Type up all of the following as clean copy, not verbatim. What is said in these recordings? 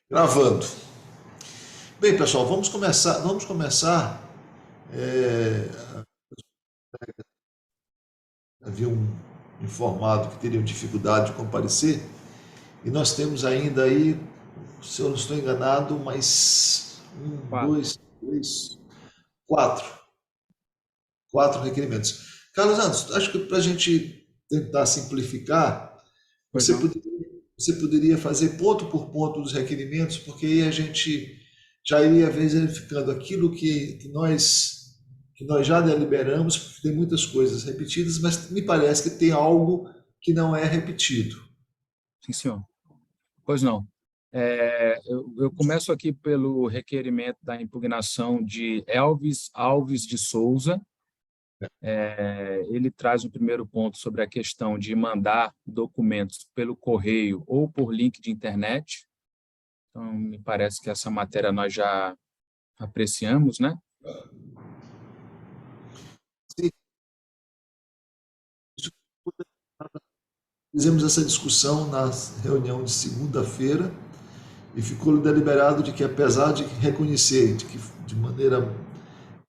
Gravando. Bem, pessoal, vamos começar. Haviam informado que teriam dificuldade de comparecer, e nós temos ainda aí, se eu não estou enganado, mais um, Quatro. dois, três, quatro. Quatro requerimentos. Carlos Santos, acho que para a gente tentar simplificar, Pois você não? poderia, você poderia fazer ponto por ponto dos requerimentos, porque aí a gente já iria verificando aquilo que nós já deliberamos, porque tem muitas coisas repetidas, mas me parece que tem algo que não é repetido. Sim, senhor. Pois não. Eu começo aqui pelo requerimento da impugnação de Elvis Alves de Souza. Ele traz um primeiro ponto sobre a questão de mandar documentos pelo correio ou por link de internet. Então, me parece que essa matéria nós já apreciamos, né? Sim, isso- fizemos essa discussão na reunião de segunda-feira e ficou deliberado de que, apesar de reconhecer de que de maneira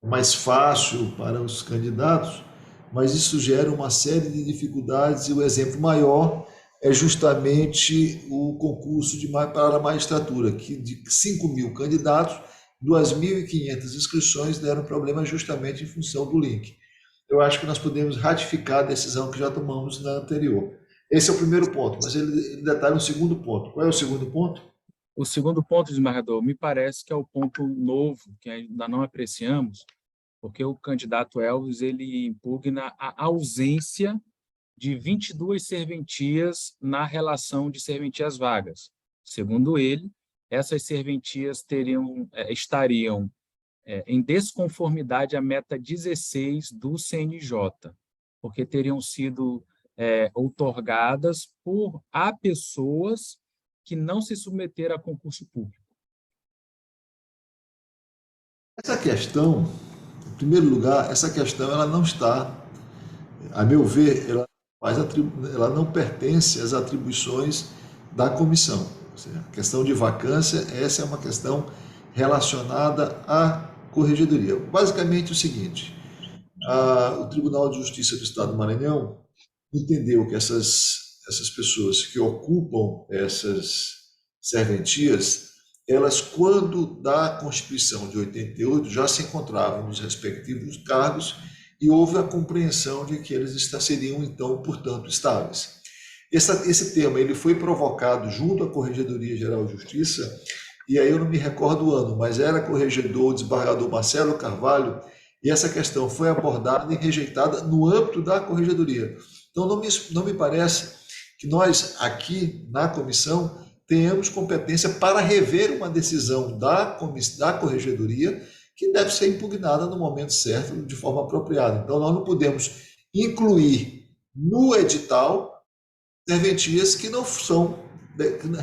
mais fácil para os candidatos, mas isso gera uma série de dificuldades e o exemplo maior é justamente o concurso para a magistratura, que de 5.000 candidatos, 2.500 inscrições deram problema justamente em função do link. Eu acho que nós podemos ratificar a decisão que já tomamos na anterior. Esse é o primeiro ponto, mas ele detalha um segundo ponto. Qual é o segundo ponto? O segundo ponto, desembargador, me parece que é o ponto novo, que ainda não apreciamos, porque o candidato Elvis ele impugna a ausência de 22 serventias na relação de serventias vagas. Segundo ele, essas serventias estariam em desconformidade à meta 16 do CNJ, porque teriam sido outorgadas por a pessoas que não se submeteram a concurso público. Essa questão, em primeiro lugar, essa questão ela não está, a meu ver, ela não pertence às atribuições da comissão. Ou seja, a questão de vacância, essa é uma questão relacionada à corregedoria. Basicamente o seguinte, o Tribunal de Justiça do Estado do Maranhão entendeu que essas pessoas que ocupam essas serventias, elas, quando da Constituição de 88, já se encontravam nos respectivos cargos e houve a compreensão de que eles seriam, então, portanto, estáveis. Esse tema ele foi provocado junto à Corregedoria Geral de Justiça, e aí eu não me recordo o ano, mas era corregedor, o desembargador Marcelo Carvalho, e essa questão foi abordada e rejeitada no âmbito da Corregedoria. Então, não me parece que nós, aqui na comissão, tenhamos competência para rever uma decisão da Corregedoria que deve ser impugnada no momento certo, de forma apropriada. Então, nós não podemos incluir no edital serventias que não são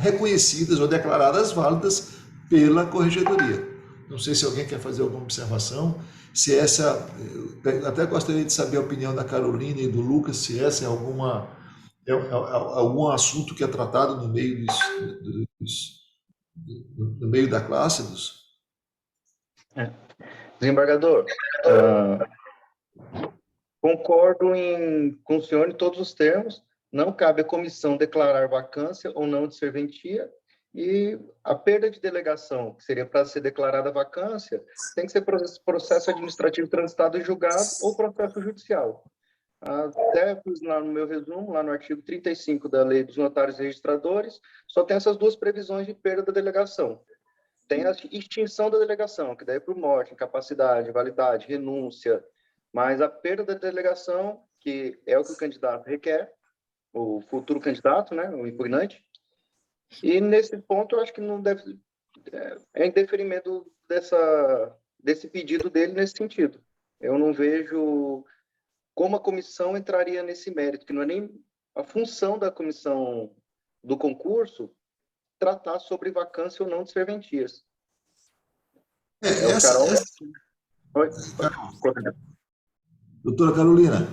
reconhecidas ou declaradas válidas pela corregedoria. Não sei se alguém quer fazer alguma observação, se essa, eu até gostaria de saber a opinião da Carolina e do Lucas, se essa algum assunto que é tratado no meio da classe dos. É. Desembargador, concordo com o senhor em todos os termos. Não cabe à comissão declarar vacância ou não de serventia, e a perda de delegação, que seria para ser declarada vacância, tem que ser processo administrativo transitado e julgado ou processo judicial. Até pus lá no meu resumo, lá no artigo 35 da Lei dos Notários e Registradores, só tem essas duas previsões de perda da delegação. Tem a extinção da delegação, que daí é por morte, incapacidade, invalidade, renúncia, mas a perda da delegação, que é o que o candidato requer, o futuro candidato, né, o impugnante, e nesse ponto eu acho que não deve, em deferimento desse pedido dele nesse sentido. Eu não vejo como a comissão entraria nesse mérito, que não é nem a função da comissão do concurso tratar sobre vacância ou não de serventias. É o Essa, Carol. essa, Oi, pode colocar. doutora Carolina,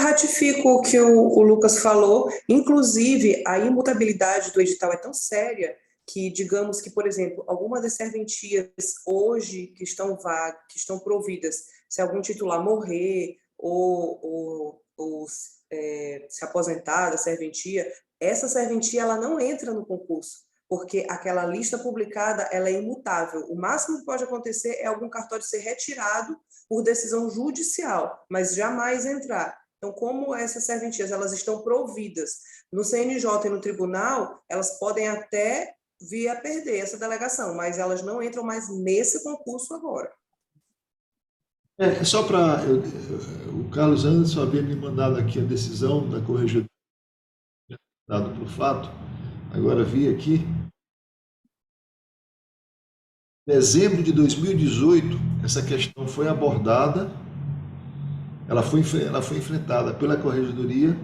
ratifico o que o Lucas falou. Inclusive, a imutabilidade do edital é tão séria que, digamos que, por exemplo, algumas das serventias hoje que estão vagas, que estão providas, se algum titular morrer ou se aposentar da serventia, essa serventia ela não entra no concurso, porque aquela lista publicada ela é imutável. O máximo que pode acontecer é algum cartório ser retirado por decisão judicial, mas jamais entrar. Então, como essas serventias elas estão providas no CNJ e no tribunal, elas podem até vir a perder essa delegação, mas elas não entram mais nesse concurso agora. Só para... O Carlos Anderson havia me mandado aqui a decisão da corregedoria, dado por fato, agora vi aqui, em dezembro de 2018, essa questão foi abordada, ela foi enfrentada pela corregedoria,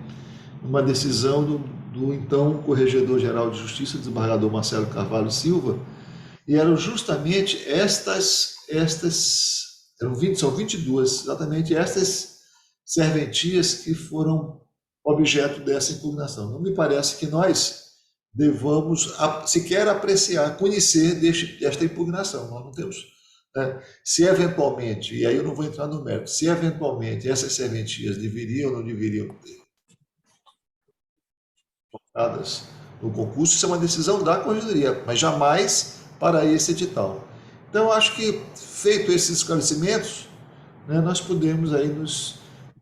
uma decisão do então Corregedor-Geral de Justiça, desembargador Marcelo Carvalho Silva, e eram justamente são 22, exatamente estas serventias que foram objeto dessa impugnação. Não me parece que nós devamos sequer apreciar, conhecer desta impugnação. Nós não temos... Se eventualmente, e aí eu não vou entrar no mérito, se eventualmente essas serventias deveriam ou não deveriam ter colocadas no concurso, isso é uma decisão da corregedoria, mas jamais para esse edital. Então, acho que, feito esses esclarecimentos, né, nós podemos aí no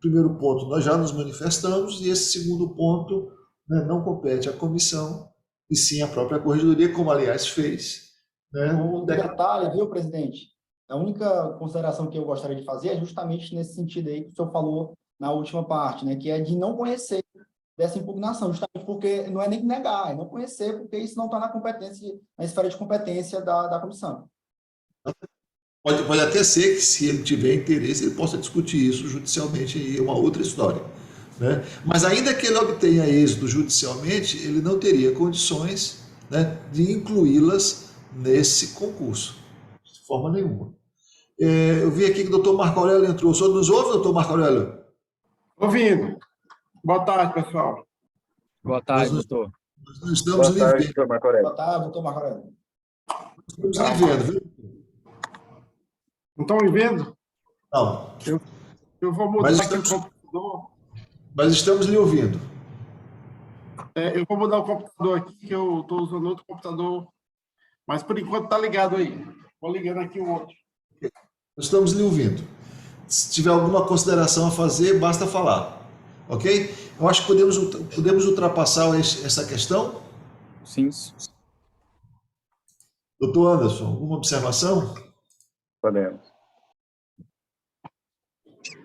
primeiro ponto, nós já nos manifestamos, e esse segundo ponto, né, não compete à comissão, e sim à própria corregedoria, como aliás fez. Né, Um detalhe, viu, presidente? A única consideração que eu gostaria de fazer é justamente nesse sentido aí que o senhor falou na última parte, né, que é de não conhecer dessa impugnação, justamente porque não é nem negar, é não conhecer, porque isso não está na esfera de competência da comissão. Pode até ser que, se ele tiver interesse, ele possa discutir isso judicialmente, aí é uma outra história. Né? Mas ainda que ele obtenha êxito judicialmente, ele não teria condições, né, de incluí-las nesse concurso, de forma nenhuma. Eu vi aqui que o doutor Marco Aurélio entrou. O senhor nos ouve, doutor Marco Aurélio? Ouvindo. Boa tarde, pessoal. Boa tarde, doutor. Nós não estamos lhe vendo. doutor Marco Aurélio. Boa tarde, doutor Marco Aurélio. Estamos lhe vendo, viu? Não estão me vendo? Não. Eu vou mudar aqui o computador. Mas estamos lhe ouvindo. Eu vou mudar o computador aqui, que eu estou usando outro computador. Mas, por enquanto, está ligado aí. Vou ligando aqui o outro. Estamos lhe ouvindo. Se tiver alguma consideração a fazer, basta falar. Ok? Eu acho que podemos ultrapassar essa questão. Sim. Doutor Anderson, alguma observação? Podemos.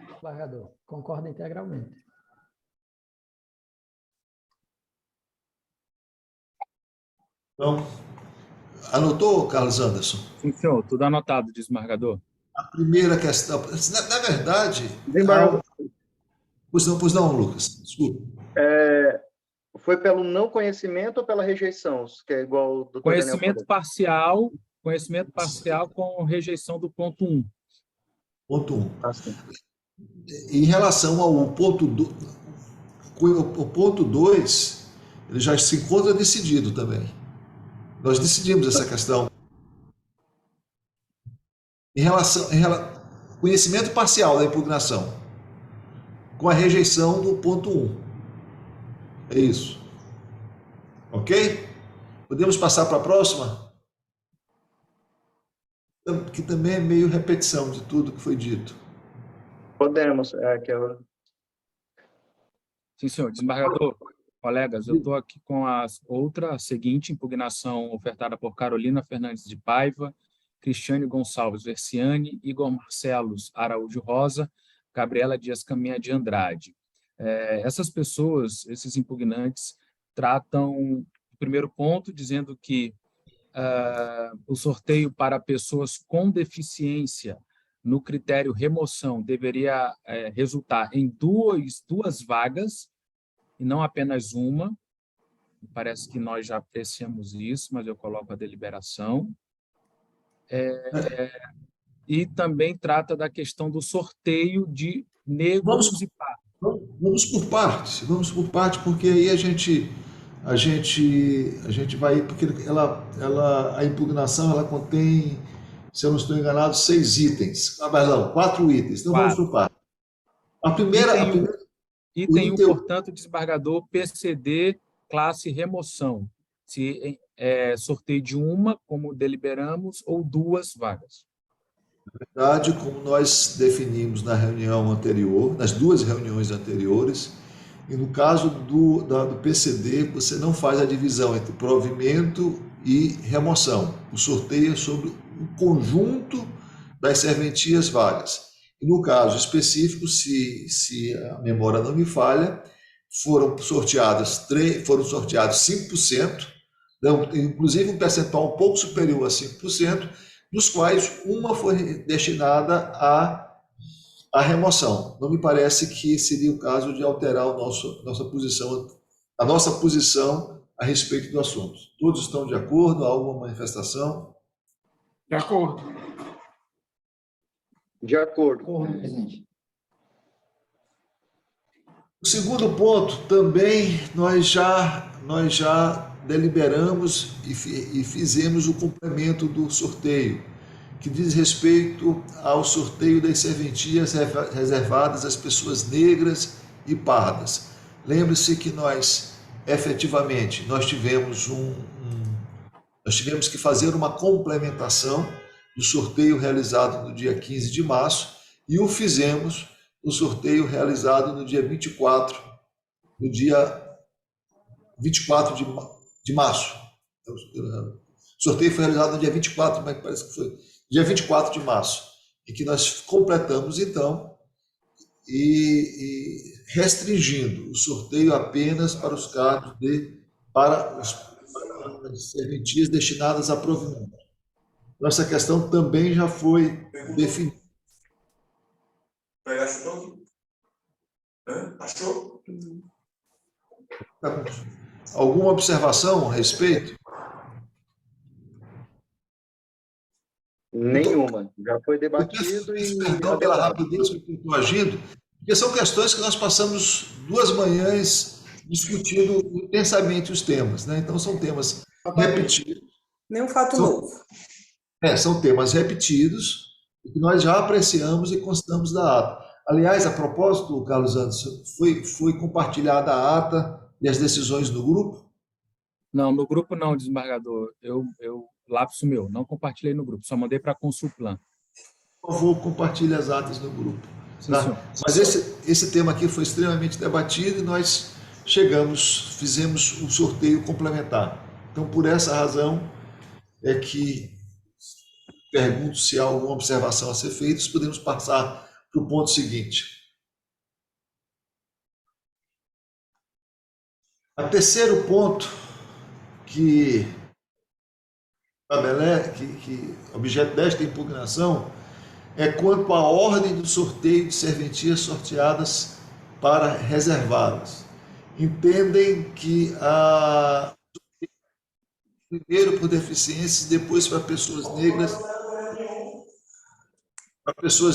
Desembargador, concordo integralmente. Então, anotou, Carlos Anderson? Sim, senhor. Tudo anotado, desembargador. A primeira questão... Na verdade... Desembargador. Pois não, Lucas. Desculpa. Foi pelo não conhecimento ou pela rejeição? Que é igual o doutor Conhecimento parcial com rejeição do ponto 1. Ponto 1. Assim. Em relação ao ponto 2, o ponto 2, ele já se encontra decidido também. Nós decidimos essa questão. Em relação conhecimento parcial da impugnação, com a rejeição do ponto 1. É isso. Ok? Podemos passar para a próxima? Que também é meio repetição de tudo que foi dito. Podemos. Sim, senhor. Desembargador, colegas, eu estou aqui com a seguinte impugnação ofertada por Carolina Fernandes de Paiva, Cristiane Gonçalves Versiani, Igor Marcelos Araújo Rosa, Gabriela Dias Caminha de Andrade. Essas pessoas, esses impugnantes, tratam o primeiro ponto, dizendo que o sorteio para pessoas com deficiência no critério remoção deveria resultar em duas vagas e não apenas uma. Parece que nós já apreciamos isso, mas eu coloco a deliberação. E também trata da questão do sorteio de negros e pardos. Vamos por parte, porque aí a gente vai, porque a impugnação ela contém, se eu não estou enganado, 6 itens. Ah, mas não, 4 itens. Então vamos por Quatro. parte. A primeira, o Item 1, item, portanto, desembargador, PCD, classe remoção. Se sorteio de uma, como deliberamos, ou 2 vagas. verdade, como nós definimos na reunião anterior, nas 2 reuniões anteriores, e no caso do PCD, você não faz a divisão entre provimento e remoção. O sorteio é sobre o conjunto das serventias vagas. E no caso específico, se a memória não me falha, foram sorteados 5%, inclusive um percentual um pouco superior a 5%, dos quais uma foi destinada à remoção. Não me parece que seria o caso de alterar a nossa posição a respeito do assunto. Todos estão de acordo? Há alguma manifestação? De acordo. De acordo. Concordo, presidente. O segundo ponto, também nós já deliberamos e fizemos o complemento do sorteio, que diz respeito ao sorteio das serventias reservadas às pessoas negras e pardas. Lembre-se que nós, efetivamente, nós tivemos que fazer uma complementação do sorteio realizado no dia 15 de março e o fizemos no sorteio realizado no dia 24, no dia 24 de março. O sorteio foi realizado no dia 24, mas parece que foi dia 24 de março, em que nós completamos, então, e restringindo o sorteio apenas para os cargos para as serventias destinadas a provimento. Então, essa questão também já foi definida. Achou? Alguma observação a respeito? Nenhuma. Já foi debatido Peço e perdão pela adotado. rapidez com que eu estou agindo, porque são questões que nós passamos 2 manhãs discutindo intensamente os temas, né? Então, são temas repetidos. Nenhum fato São, novo. são temas repetidos e que nós já apreciamos e constamos da ata. Aliás, a propósito, Carlos Anderson, foi compartilhada a ata e as decisões no grupo? Não, no grupo não, desembargador. Lapso meu, não compartilhei no grupo, só mandei para a Consulplan. Por favor, compartilhe as atas no grupo. Sim, Tá? senhor. Mas esse tema aqui foi extremamente debatido e nós fizemos um sorteio complementar. Então, por essa razão, é que pergunto se há alguma observação a ser feita, se podemos passar para o ponto seguinte. O terceiro ponto que objeto desta impugnação é quanto à ordem do sorteio de serventias sorteadas para reservadas. Entendem que primeiro por deficiências, depois para pessoas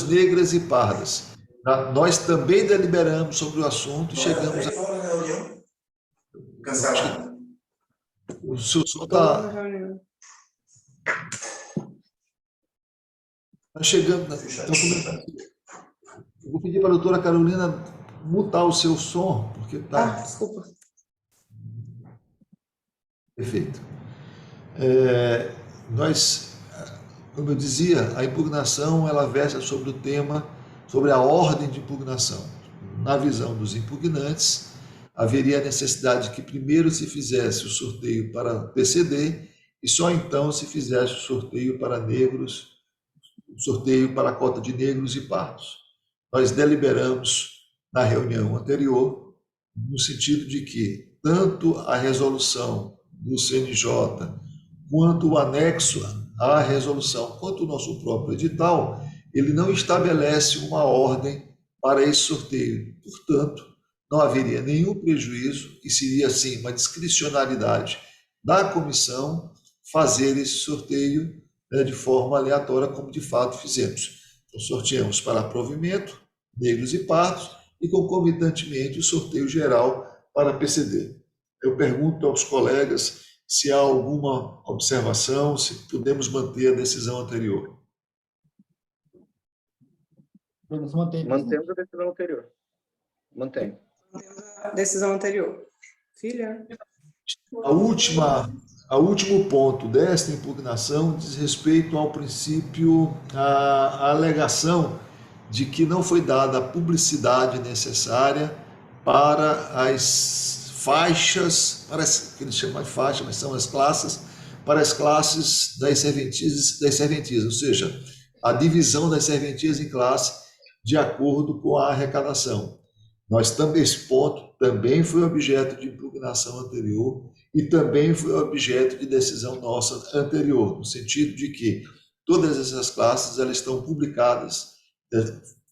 negras e pardas. Nós também deliberamos sobre o assunto e chegamos a... O seu som está... Nós chegamos... Eu vou pedir para a doutora Carolina mutar o seu som, porque está... Desculpa. Perfeito. Como eu dizia, a impugnação ela versa sobre o tema, sobre a ordem de impugnação. Na visão dos impugnantes, haveria a necessidade de que primeiro se fizesse o sorteio para PCD e só então se fizesse o sorteio para negros, o sorteio para a cota de negros e pardos. Nós deliberamos na reunião anterior no sentido de que tanto a resolução do CNJ quanto o anexo à resolução, quanto o nosso próprio edital, ele não estabelece uma ordem para esse sorteio. Portanto, não haveria nenhum prejuízo e seria, sim, uma discricionalidade da comissão fazer esse sorteio de forma aleatória, como de fato fizemos. Então, sorteamos para provimento, negros e pardos, e, concomitantemente, o sorteio geral para PCD. Eu pergunto aos colegas se há alguma observação, se podemos manter a decisão anterior. Podemos manter, Mantemos a decisão anterior. Mantém. A decisão anterior. Filha. O último ponto desta impugnação diz respeito ao princípio, à alegação de que não foi dada a publicidade necessária para as faixas, que eles chamam de faixa, mas são as classes, para as classes das serventias, ou seja, a divisão das serventias em classe de acordo com a arrecadação. Esse ponto também foi objeto de impugnação anterior e também foi objeto de decisão nossa anterior, no sentido de que todas essas classes elas estão publicadas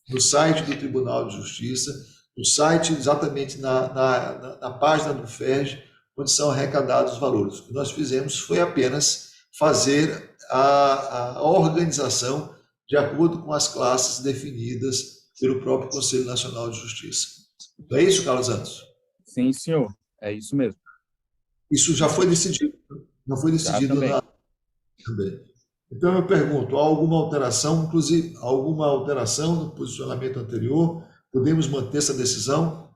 no site do Tribunal de Justiça, no site exatamente na página do FERJ, onde são arrecadados os valores. O que nós fizemos foi apenas fazer a organização de acordo com as classes definidas pelo próprio Conselho Nacional de Justiça. Não é isso, Carlos Santos? Sim, senhor. É isso mesmo. Isso já foi decidido. Não foi decidido também. Então eu pergunto, há alguma alteração, inclusive alguma alteração no posicionamento anterior? Podemos manter essa decisão?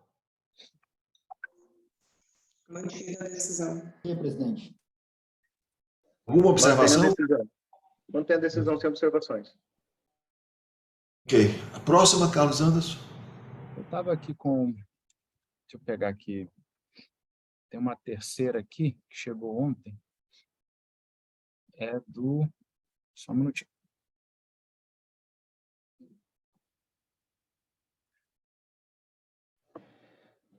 Mantida a decisão. Sim, presidente. Alguma observação? Mantém a decisão sem observações. Ok. A próxima, Carlos Anderson. Eu estava aqui com... Deixa eu pegar aqui. Tem uma terceira aqui, que chegou ontem. É do... Só um minutinho.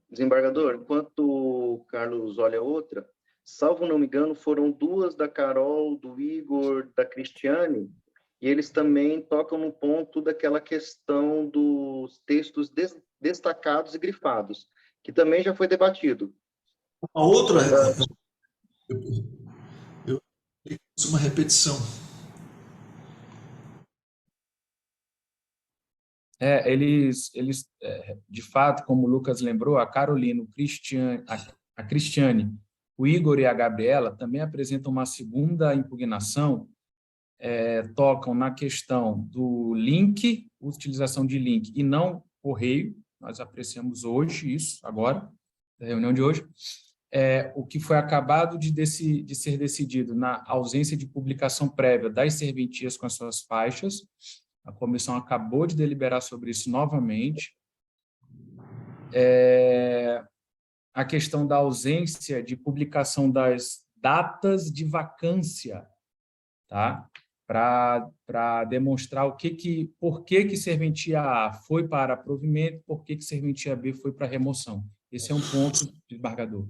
Desembargador, enquanto o Carlos olha outra, salvo não me engano, foram duas da Carol, do Igor, da Cristiane, e eles também tocam no ponto daquela questão dos textos destacados e grifados, que também já foi debatido. A outra eu uma repetição. Eles de fato, como o Lucas lembrou, a Carolina, a Cristiane, o Igor e a Gabriela também apresentam uma segunda impugnação, tocam na questão do link, utilização de link e não correio. Nós apreciamos hoje isso, agora, da reunião de hoje. O que foi acabado de ser decidido na ausência de publicação prévia das serventias com as suas faixas. A comissão acabou de deliberar sobre isso novamente. A questão da ausência de publicação das datas de vacância, tá? Para demonstrar por que serventia A foi para provimento, por que serventia B foi para remoção. Esse é um ponto, desembargador,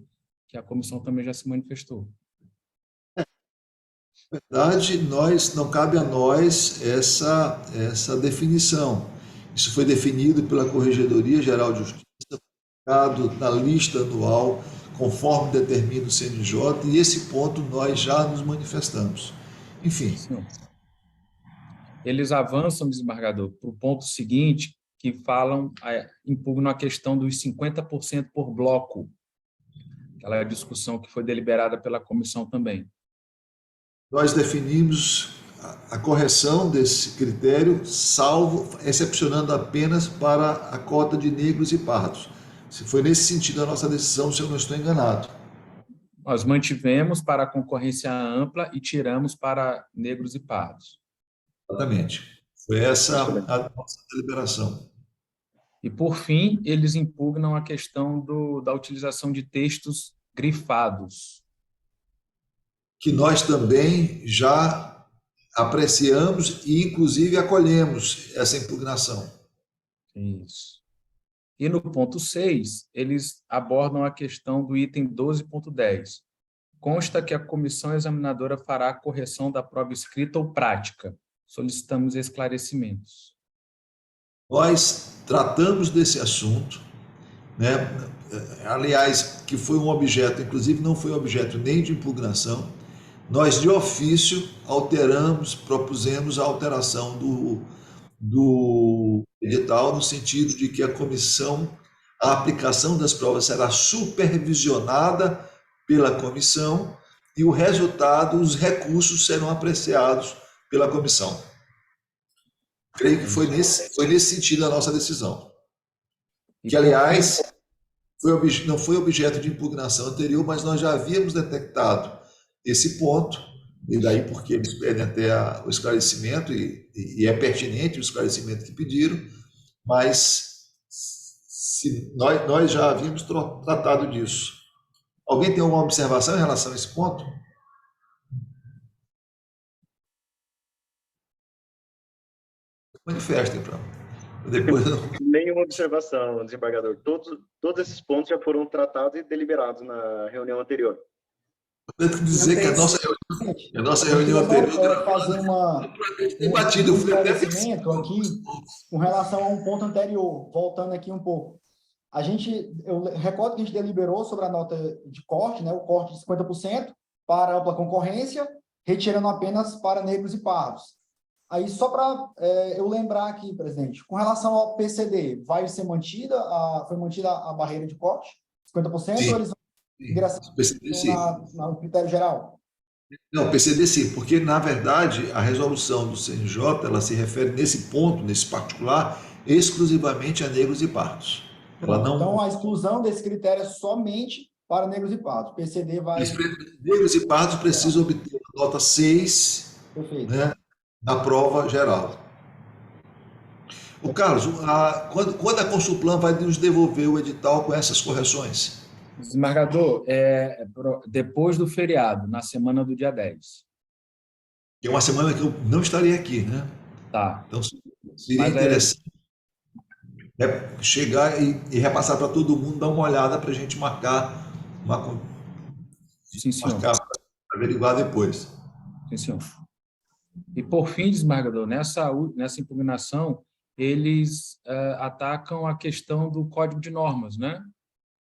que a comissão também já se manifestou. Na verdade, não cabe a nós essa definição. Isso foi definido pela Corregedoria Geral de Justiça, publicado na lista anual, conforme determina o CNJ, e esse ponto nós já nos manifestamos. Enfim. Senhor. Eles avançam, desembargador, para o ponto seguinte, que impugnam a questão dos 50% por bloco, aquela discussão que foi deliberada pela comissão também. Nós definimos a correção desse critério, excepcionando apenas para a cota de negros e pardos. Se foi nesse sentido a nossa decisão, se eu não estou enganado. Nós mantivemos para a concorrência ampla e tiramos para negros e pardos. Exatamente. Foi essa a nossa deliberação. E, por fim, eles impugnam a questão da utilização de textos grifados. Que nós também já apreciamos e, inclusive, acolhemos essa impugnação. Isso. E no ponto 6, eles abordam a questão do item 12.10. Consta que a comissão examinadora fará a correção da prova escrita ou prática. Solicitamos esclarecimentos. Nós tratamos desse assunto, né? Aliás, que foi um objeto, inclusive não foi objeto nem de impugnação. Nós, de ofício, propusemos a alteração do edital no sentido de que a aplicação das provas será supervisionada pela comissão e o resultado, os recursos serão apreciados pela comissão. Creio que foi nesse sentido a nossa decisão. Que, aliás, não foi objeto de impugnação anterior, mas nós já havíamos detectado esse ponto, e daí porque eles pedem até o esclarecimento, e é pertinente o esclarecimento que pediram, mas nós já havíamos tratado disso. Alguém tem alguma observação em relação a esse ponto? Manifestem, então. Depois... Nenhuma observação, desembargador. Todos esses pontos já foram tratados e deliberados na reunião anterior. Eu tenho que dizer que a nossa reunião anterior fazer um esclarecimento aqui com relação a um ponto anterior, voltando aqui um pouco. Eu recordo que a gente deliberou sobre a nota de corte, né, o corte de 50% para ampla concorrência, retirando apenas para negros e pardos. Aí, só para eu lembrar aqui, presidente, com relação ao PCD, foi mantida a barreira de corte, 50%, sim, ou eles vão ingressar no critério geral? Não, PCD sim, porque, na verdade, a resolução do CNJ, ela se refere nesse ponto, nesse particular, exclusivamente a negros e pardos. Então, a exclusão desse critério é somente para negros e pardos. O PCD vai... Negros e pardos precisam obter a nota 6, né, na prova geral. O Carlos, quando a Consulplan vai nos devolver o edital com essas correções? Desembargador, depois do feriado, na semana do dia 10. Que é uma semana que eu não estarei aqui, né? Tá. Então, seria interessante chegar e repassar para todo mundo, dar uma olhada para a gente marcar para averiguar depois. Sim, senhor. E, por fim, desembargador, nessa impugnação, eles atacam a questão do Código de Normas, né?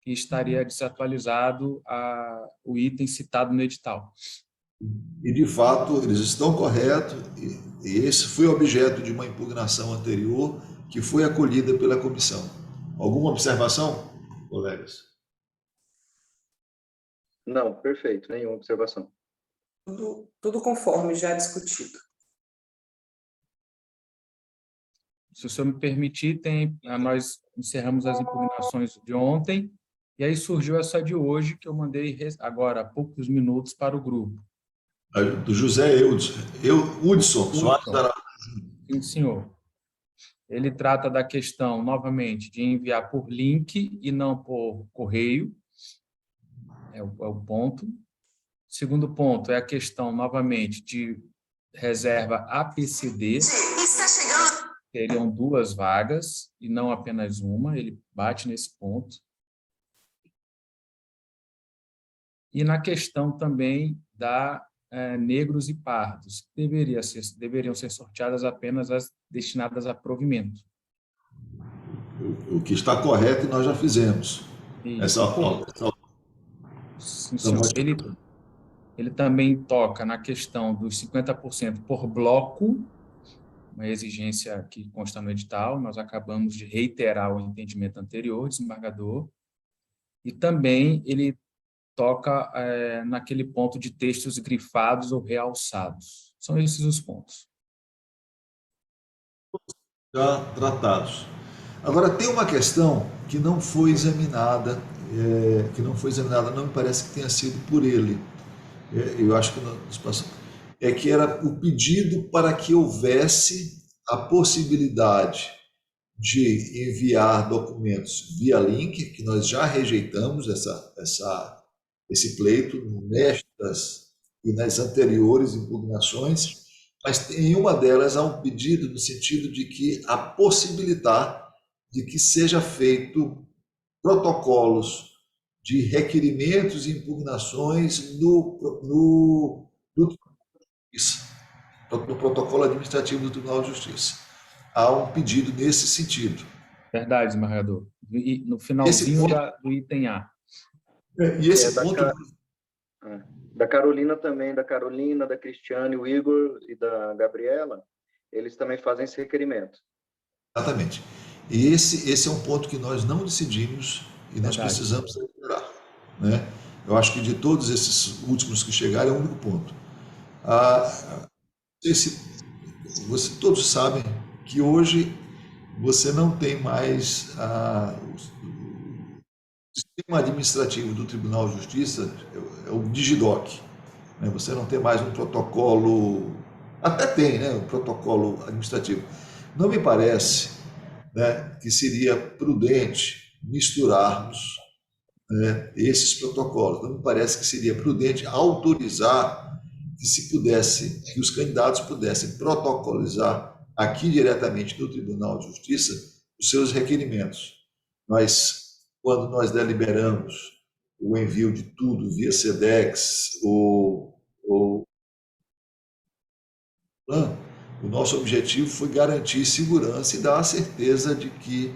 Que estaria desatualizado o item citado no edital. E, de fato, eles estão corretos, e esse foi objeto de uma impugnação anterior que foi acolhida pela comissão. Alguma observação, colegas? Não, perfeito, nenhuma observação. Tudo conforme já discutido. Se o senhor me permitir, nós encerramos as impugnações de ontem, e aí surgiu essa de hoje, que eu mandei agora há poucos minutos para o grupo. Do José Hudson Soares Araújo. Sim, senhor. Ele trata da questão, novamente, de enviar por link e não por correio. É o ponto. Segundo ponto é a questão, novamente, de reserva APCD. Teriam 2 vagas e não apenas uma. Ele bate nesse ponto. E na questão também da negros e pardos, deveriam ser sorteadas apenas as destinadas a provimento. O que está correto e nós já fizemos. Sim, senhor. Ele também toca na questão dos 50% por bloco, uma exigência que consta no edital. Nós acabamos de reiterar o entendimento anterior, desembargador. E também ele toca naquele ponto de textos grifados ou realçados. São esses os pontos. Já tratados. Agora, tem uma questão que não foi examinada, não me parece que tenha sido por ele. Eu acho que que era o pedido para que houvesse a possibilidade de enviar documentos via link, que nós já rejeitamos esse pleito nestas e nas anteriores impugnações, mas em uma delas há um pedido no sentido de que a possibilitar de que seja feito protocolos de requerimentos e impugnações no protocolo administrativo do Tribunal de Justiça. Há um pedido nesse sentido. Verdade, desembargador. E no finalzinho do item A. E esse ponto... Da Carolina também, da Carolina, da Cristiane, o Igor e da Gabriela, eles também fazem esse requerimento. Exatamente. E esse é um ponto que nós não decidimos e nós Verdade. precisamos deliberar, né? Eu acho que de todos esses últimos que chegaram, é o único ponto. Ah, todos sabem que hoje você não tem mais o sistema administrativo do Tribunal de Justiça, é o Digidoc, né? Você não tem mais um protocolo, até tem, né, um protocolo administrativo. Não me parece, né, que seria prudente misturarmos, né, esses protocolos. Não me parece que seria prudente autorizar que os candidatos pudessem protocolizar aqui diretamente no Tribunal de Justiça os seus requerimentos. Quando nós deliberamos o envio de tudo via SEDEX ou o nosso objetivo foi garantir segurança e dar a certeza de que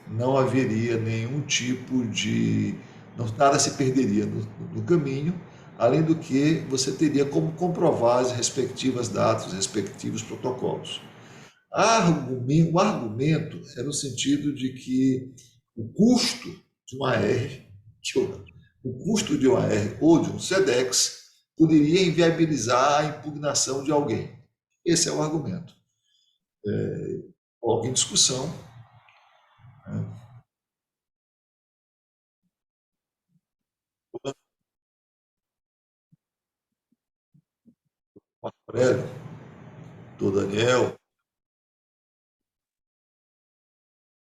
não haveria nenhum tipo de... nada se perderia no caminho, além do que você teria como comprovar as respectivas datas, os respectivos protocolos. O argumento é no sentido de que o custo de uma AR, o custo de uma AR ou de um SEDEX poderia inviabilizar a impugnação de alguém. Esse é o argumento. Coloca em discussão. Marco Aurélio, do Daniel.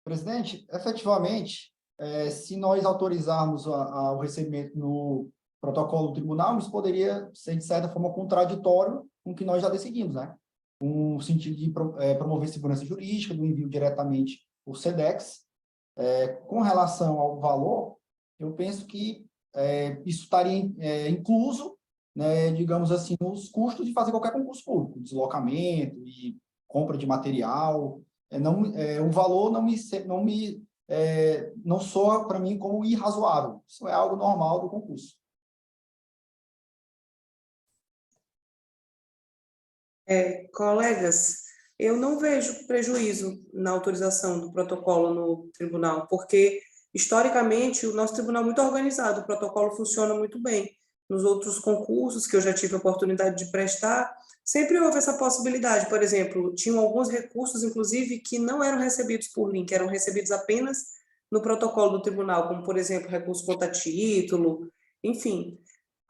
Presidente, efetivamente, se nós autorizarmos o recebimento no protocolo do tribunal, isso poderia ser, de certa forma, contraditório com o que nós já decidimos, né? No sentido de promover segurança jurídica, do envio diretamente por SEDEX. Com relação ao valor, eu penso que isso estaria incluso, né, digamos assim, nos custos de fazer qualquer concurso público, deslocamento e compra de material. O valor não soa para mim como irrazoável. Isso é algo normal do concurso. Colegas, eu não vejo prejuízo na autorização do protocolo no tribunal, porque, historicamente, o nosso tribunal é muito organizado, o protocolo funciona muito bem. Nos outros concursos que eu já tive a oportunidade de prestar, sempre houve essa possibilidade. Por exemplo, tinham alguns recursos, inclusive, que não eram recebidos por link, eram recebidos apenas no protocolo do tribunal, como, por exemplo, recurso contra título, enfim.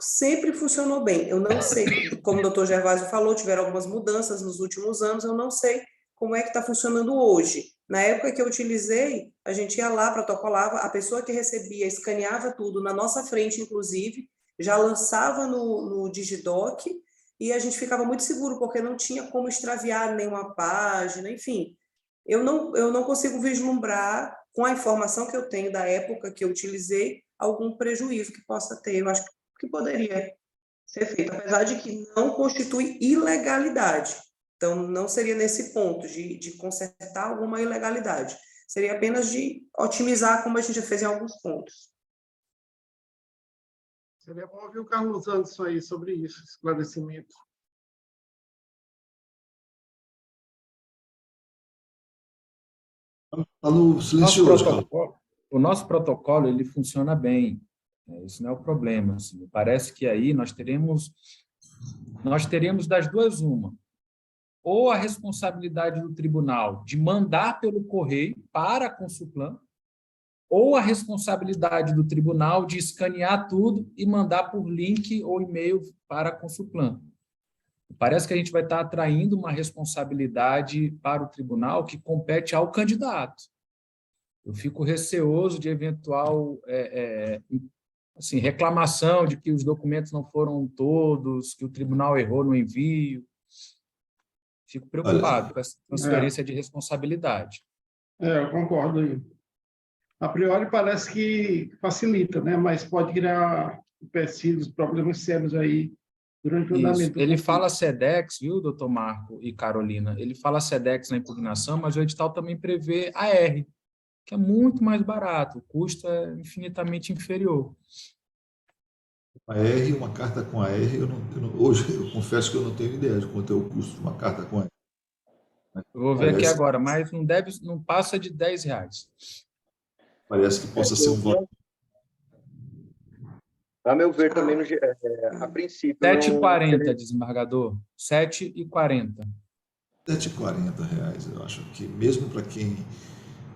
Sempre funcionou bem. Eu não sei, como o doutor Gervásio falou, tiveram algumas mudanças nos últimos anos, eu não sei como é que está funcionando hoje. Na época que eu utilizei, a gente ia lá, protocolava, a pessoa que recebia escaneava tudo na nossa frente, inclusive, já lançava no Digidoc, e a gente ficava muito seguro, porque não tinha como extraviar nenhuma página, enfim. Eu não consigo vislumbrar, com a informação que eu tenho da época que eu utilizei, algum prejuízo que possa ter. Eu acho que poderia ser feito, apesar de que não constitui ilegalidade. Então, não seria nesse ponto de consertar alguma ilegalidade. Seria apenas de otimizar, como a gente já fez em alguns pontos. Seria bom ouvir o Carlos Anderson aí sobre isso, esclarecimento. Está no silencioso, Carlos. O nosso protocolo ele funciona bem. Isso não é o problema. Assim. Me parece que aí nós teremos das duas uma. Ou a responsabilidade do tribunal de mandar pelo correio para a Consulplan, ou a responsabilidade do tribunal de escanear tudo e mandar por link ou e-mail para a Consulplan. Parece que a gente vai estar atraindo uma responsabilidade para o tribunal que compete ao candidato. Eu fico receoso de eventual assim, reclamação de que os documentos não foram todos, que o tribunal errou no envio. Fico preocupado com essa transferência de responsabilidade. Eu concordo aí. A priori parece que facilita, né? Mas pode criar empecilhos, problemas sérios aí durante o andamento. Ele fala SEDEX, viu, doutor Marco e Carolina? Ele fala SEDEX na impugnação, mas o edital também prevê AR, que é muito mais barato, o custo é infinitamente inferior. Uma carta com AR, hoje eu confesso que eu não tenho ideia de quanto é o custo de uma carta com AR. Eu vou ver aqui Parece, agora, mas não passa de R$ 10. parece que possa ser um valor. A meu ver, também, a princípio, R$ não 7,40, desembargador. R$ 7,40. R$ 740, eu acho que mesmo para quem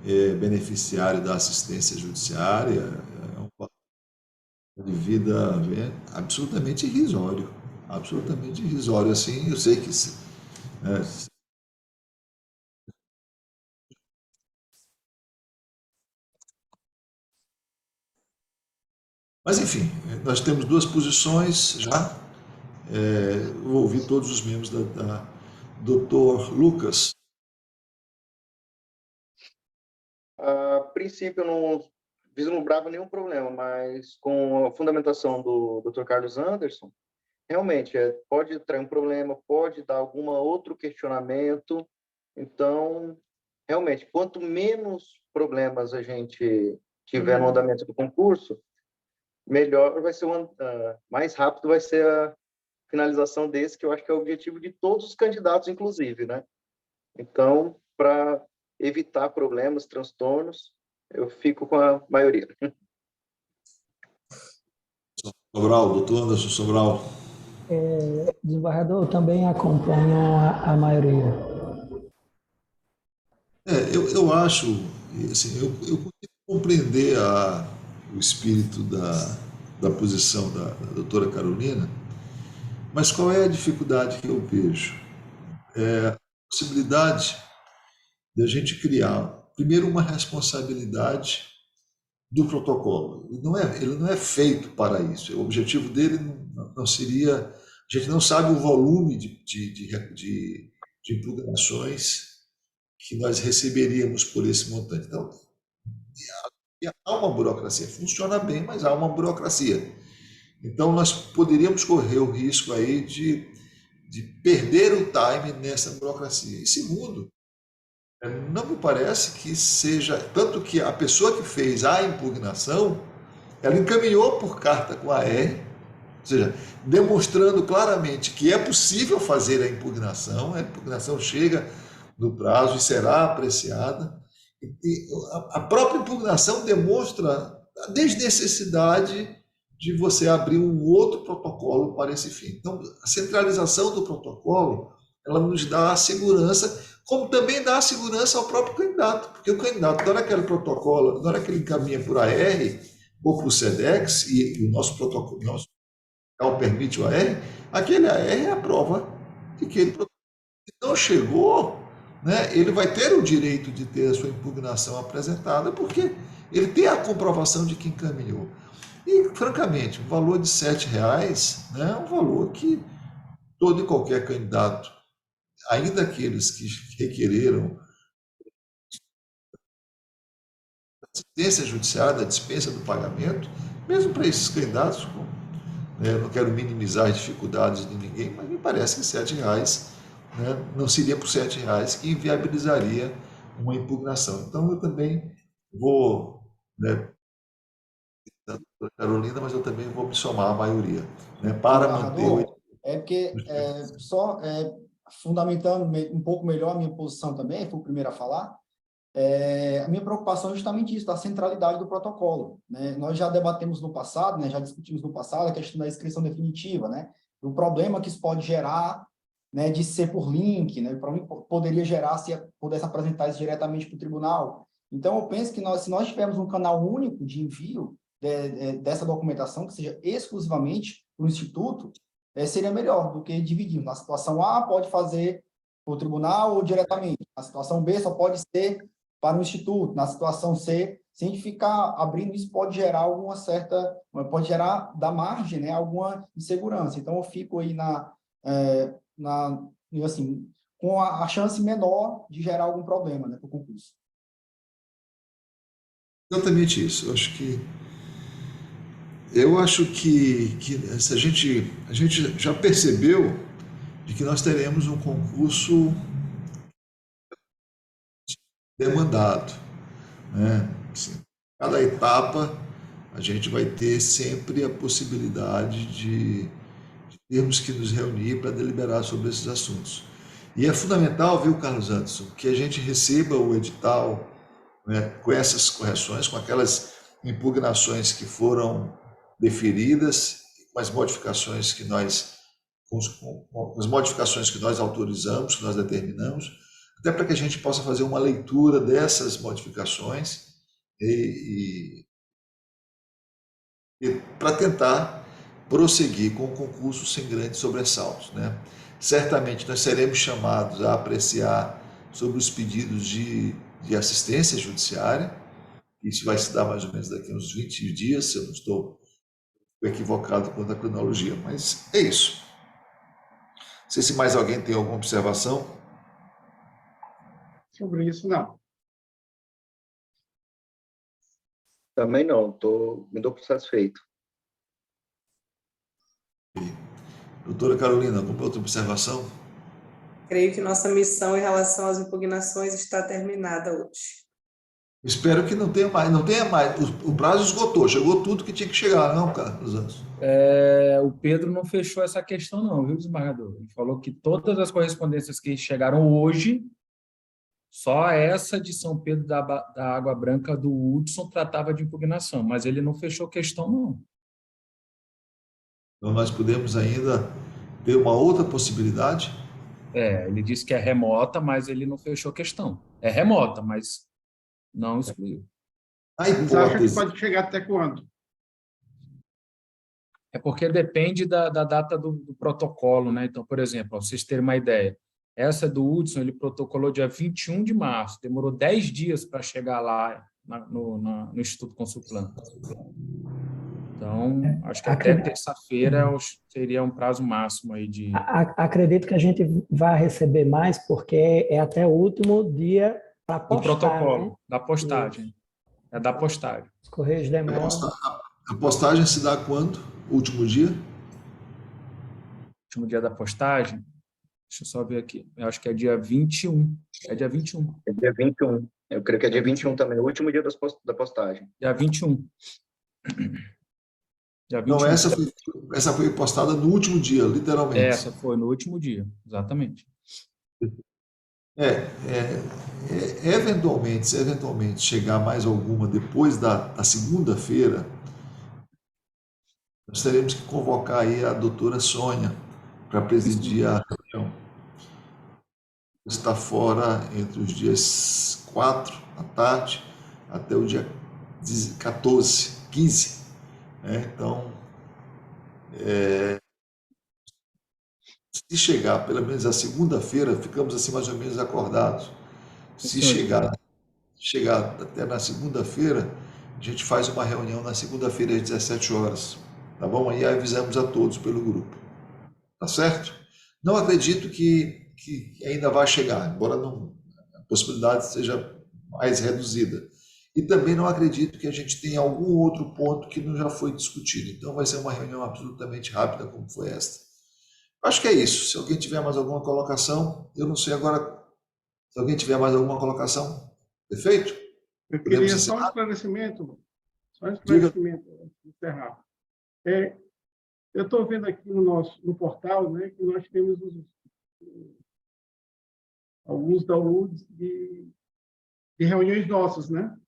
é beneficiário da assistência judiciária, é um valor de vida absolutamente irrisório. Absolutamente irrisório, assim, eu sei que... né, mas, enfim, nós temos duas posições já. Vou ouvir todos os membros da Dr. Lucas. A princípio, eu não vislumbrava nenhum problema, mas com a fundamentação do Dr. Carlos Anderson, realmente, pode trazer um problema, pode dar algum outro questionamento. Então, realmente, quanto menos problemas a gente tiver no andamento do concurso, melhor vai ser, mais rápido vai ser a finalização desse, que eu acho que é o objetivo de todos os candidatos, inclusive, né? Então, para evitar problemas, transtornos, eu fico com a maioria. Sobral, doutor Anderson Sobral. Desembargador, eu também acompanho a maioria. Eu acho, assim, eu consigo compreender o espírito da posição da doutora Carolina, mas qual é a dificuldade que eu vejo? A possibilidade de a gente criar, primeiro, uma responsabilidade do protocolo. Ele não é feito para isso. O objetivo dele não seria... A gente não sabe o volume de impugnações que nós receberíamos por esse montante. Então, há uma burocracia. Funciona bem, mas há uma burocracia. Então, nós poderíamos correr o risco aí de perder o time nessa burocracia. E segundo, não me parece que seja... Tanto que a pessoa que fez a impugnação, ela encaminhou por carta com a R, ou seja, demonstrando claramente que é possível fazer a impugnação chega no prazo e será apreciada. E a própria impugnação demonstra a desnecessidade de você abrir um outro protocolo para esse fim. Então, a centralização do protocolo, ela nos dá a segurança, como também dá a segurança ao próprio candidato, porque o candidato, na hora que ele protocolo, na hora que ele encaminha por AR ou por SEDEX, e o nosso protocolo, nosso permite o AR, aquele AR é a prova de que ele não chegou, né, ele vai ter o direito de ter a sua impugnação apresentada, porque ele tem a comprovação de que encaminhou. E, francamente, o valor de R$ 7, né, é um valor que todo e qualquer candidato, ainda aqueles que requereram assistência judiciária, da dispensa do pagamento, mesmo para esses candidatos, eu não quero minimizar as dificuldades de ninguém, mas me parece que R$ 7, né, não seria por R$ 7 que inviabilizaria uma impugnação. Então, eu também vou, né, da doutora Carolina, mas eu também vou me somar à maioria, né, para manter o... Porque, fundamentando um pouco melhor a minha posição também, fui o primeiro a falar, a minha preocupação é justamente isso, da centralidade do protocolo, né? Nós já debatemos no passado, né, já discutimos no passado a questão da inscrição definitiva, né, o problema que isso pode gerar, né, de ser por link, né, para mim poderia gerar se pudesse apresentar isso diretamente para o tribunal. Então, eu penso que se nós tivermos um canal único de envio dessa documentação, que seja exclusivamente para o Instituto, seria melhor do que dividir. Na situação A, pode fazer para o tribunal ou diretamente. Na situação B, só pode ser para o Instituto. Na situação C, se a gente ficar abrindo isso, pode gerar pode gerar da margem, né, alguma insegurança. Então, eu fico aí assim, com a chance menor de gerar algum problema, né, para o concurso. Exatamente isso. Eu acho que a gente já percebeu de que nós teremos um concurso demandado, né? Assim, cada etapa a gente vai ter sempre a possibilidade de termos que nos reunir para deliberar sobre esses assuntos. E é fundamental, viu, Carlos Anderson, que a gente receba o edital, né, com essas correções, com aquelas impugnações que foram deferidas, com as modificações que nós, com as modificações que nós autorizamos, que nós determinamos, até para que a gente possa fazer uma leitura dessas modificações e para tentar prosseguir com o concurso sem grandes sobressaltos, né? Certamente nós seremos chamados a apreciar sobre os pedidos de assistência judiciária. Isso vai se dar mais ou menos daqui a uns 20 dias, se eu não estou equivocado quanto à cronologia, mas é isso. Não sei se mais alguém tem alguma observação. Sobre isso, não. Também não, me dou por satisfeito. Doutora Carolina, alguma outra observação? Creio que nossa missão em relação às impugnações está terminada hoje. Espero que não tenha mais. Não tenha mais. O prazo esgotou, chegou tudo que tinha que chegar, não, Carlos Anderson? O Pedro não fechou essa questão não, viu, desembargador? Ele falou que todas as correspondências que chegaram hoje, só essa de São Pedro da Água Branca do Hudson tratava de impugnação, mas ele não fechou questão não. Então nós podemos ainda ter uma outra possibilidade. Ele disse que é remota, mas ele não fechou questão. É remota, mas não excluiu. A Mas acha que hipótese, pode chegar até quando? É porque depende da data do protocolo, né? Então, por exemplo, para vocês terem uma ideia, essa do Hudson, ele protocolou dia 21 de março, demorou 10 dias para chegar lá no Instituto Consulplan. Então, acho que até terça-feira seria um prazo máximo aí de... Acredito que a gente vai receber mais, porque é até o último dia para postar, do protocolo, né? Da postagem. É da postagem. Os Correios demoram. a postagem se dá quando? O último dia? Último dia da postagem, deixa eu só ver aqui, eu acho que é dia 21. É dia 21. É dia 21. Eu creio que é dia 21 também, o último dia da postagem. Dia 21. Dia 21. Não, essa foi postada no último dia, literalmente. Essa foi no último dia, exatamente. Eventualmente, se eventualmente chegar mais alguma depois da segunda-feira, nós teremos que convocar aí a doutora Sônia para presidir a reunião. Está fora entre os dias 4 da tarde até o dia 15. Né? Então, se chegar pelo menos a segunda-feira, ficamos assim mais ou menos acordados. Se chegar até na segunda-feira, a gente faz uma reunião na segunda-feira às 17 horas, tá bom? Aí avisamos a todos pelo grupo, tá certo? Não acredito que ainda vai chegar, embora a possibilidade seja mais reduzida. E também não acredito que a gente tenha algum outro ponto que não já foi discutido. Então vai ser uma reunião absolutamente rápida como foi esta. Acho que é isso. Se alguém tiver mais alguma colocação, eu não sei agora. Se alguém tiver mais alguma colocação, perfeito? Eu queria só um esclarecimento. Antes de encerrar. Eu estou vendo aqui no portal, né, que nós temos alguns downloads de reuniões nossas, né?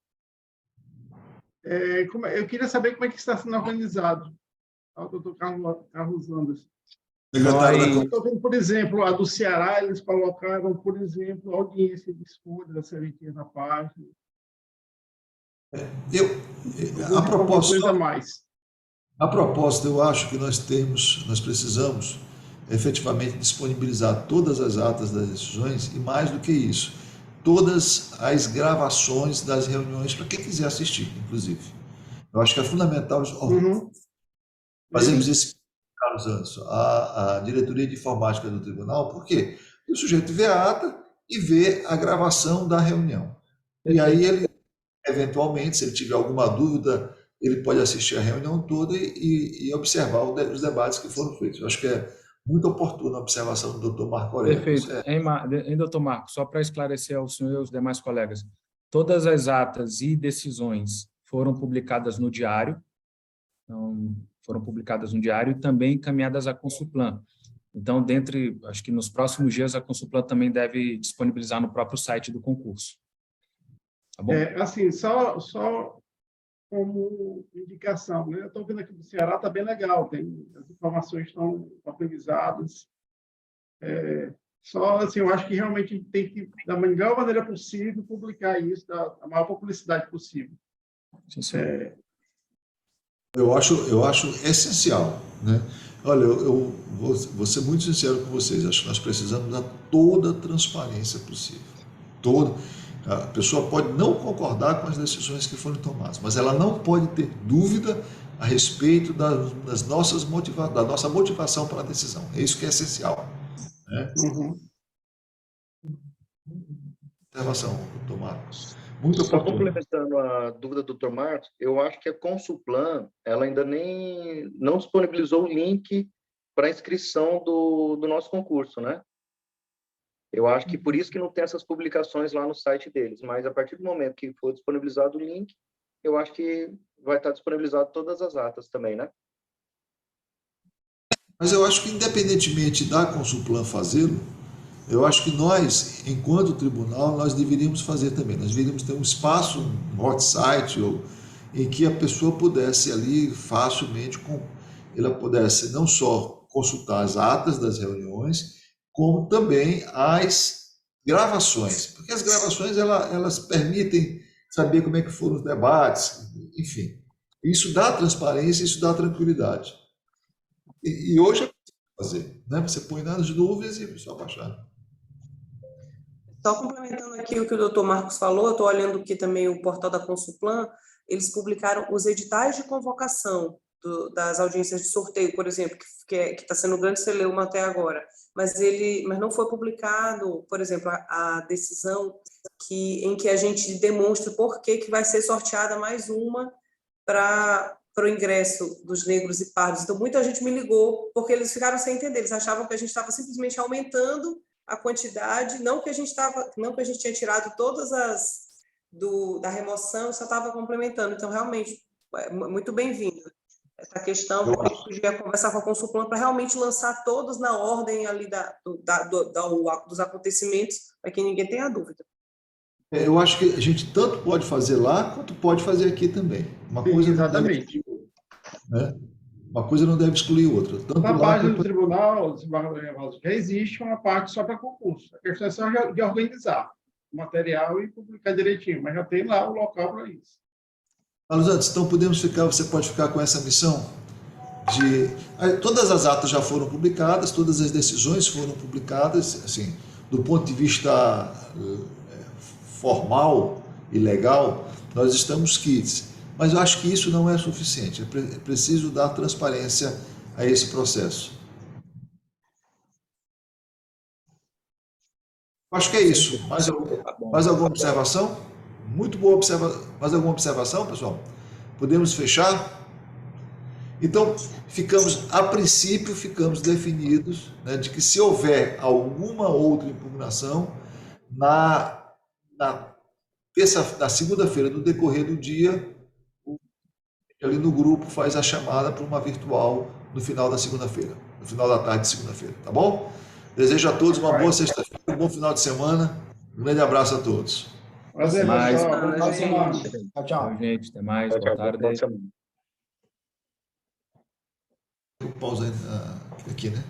Eu queria saber como é que está sendo organizado. O doutor Carlos Anderson. Estou vendo, por exemplo, a do Ceará, eles colocaram, por exemplo, a audiência de escolha da serventia na página. A propósito, eu acho que nós precisamos efetivamente disponibilizar todas as atas das decisões e, mais do que isso, todas as gravações das reuniões para quem quiser assistir, inclusive. Eu acho que é fundamental fazermos isso, Carlos Anderson, a diretoria de informática do tribunal, por quê? Porque o sujeito vê a ata e vê a gravação da reunião. E aí ele, eventualmente, se ele tiver alguma dúvida, ele pode assistir a reunião toda e observar os debates que foram feitos. Eu acho que é muito oportuna a observação do doutor Marco Aurélio. Perfeito. Hein, doutor Marco, só para esclarecer ao senhor e aos demais colegas, todas as atas e decisões foram publicadas no diário, então, foram publicadas no diário e também encaminhadas à Consulplan. Então, acho que nos próximos dias a Consulplan também deve disponibilizar no próprio site do concurso. Tá bom? Assim, só como indicação, né? Eu estou vendo aqui do Ceará, está bem legal, as informações estão organizadas. Só, assim, eu acho que realmente a gente tem que, da melhor maneira possível, publicar isso, da maior publicidade possível. Sim, sim. Eu acho essencial, né? Olha, eu vou ser muito sincero com vocês, acho que nós precisamos dar toda a transparência possível. A pessoa pode não concordar com as decisões que foram tomadas, mas ela não pode ter dúvida a respeito da nossa motivação para a decisão. É isso que é essencial, né? Observação, doutor Marcos. Muito Só oportuno. complementando a dúvida do Dr. Marcos, eu acho que a Consulplan, ela ainda não disponibilizou o link para a inscrição do nosso concurso, né? Eu acho que por isso que não tem essas publicações lá no site deles, mas a partir do momento que for disponibilizado o link, eu acho que vai estar disponibilizado todas as atas também, né? Mas eu acho que, independentemente da Consulplan fazê-lo, eu acho que nós, enquanto tribunal, nós deveríamos fazer também. Nós deveríamos ter um espaço, um hot site, em que a pessoa pudesse ali facilmente, ela pudesse não só consultar as atas das reuniões, como também as gravações. Porque as gravações, elas permitem saber como é que foram os debates, enfim. Isso dá transparência, isso dá tranquilidade. E hoje é possível fazer, né? Você põe nas nuvens e só baixar. Só complementando aqui o que o Dr. Marcos falou, eu estou olhando aqui também o portal da Consulplan, eles publicaram os editais de convocação das audiências de sorteio, por exemplo, que está sendo um grande celeuma até agora, mas não foi publicado, por exemplo, a decisão em que a gente demonstra por que vai ser sorteada mais uma para o ingresso dos negros e pardos. Então, muita gente me ligou, porque eles ficaram sem entender, eles achavam que a gente estava simplesmente aumentando a quantidade, não que a gente tinha tirado todas da remoção, só estava complementando. Então, realmente, muito bem-vindo. Essa questão, a gente podia conversar com a Consulplan para realmente lançar todos na ordem ali dos acontecimentos, para que ninguém tenha dúvida. Eu acho que a gente tanto pode fazer lá, quanto pode fazer aqui também. Exatamente. Uma coisa não deve excluir outra. Tanto Na lá página do quanto... tribunal, já existe uma parte só para concurso. A questão é só de organizar o material e publicar direitinho, mas já tem lá o local para isso. Carlos Antes, então você pode ficar com essa missão de... Todas as atas já foram publicadas, todas as decisões foram publicadas, assim, do ponto de vista formal e legal, nós estamos quites. Mas eu acho que isso não é suficiente, é preciso dar transparência a esse processo. Acho que é isso. Mais alguma observação? Muito boa observação. Mais alguma observação, pessoal? Podemos fechar? Então, a princípio, ficamos definidos, né, de que se houver alguma outra impugnação, na segunda-feira, no decorrer do dia, ali no grupo faz a chamada para uma virtual no final da segunda-feira, no final da tarde de segunda-feira, tá bom? Desejo a todos uma boa sexta-feira, um bom final de semana. Um grande abraço a todos. Prazer, pessoal. Tchau, tchau. Gente, até mais. Boa tarde. Pausa aqui, né?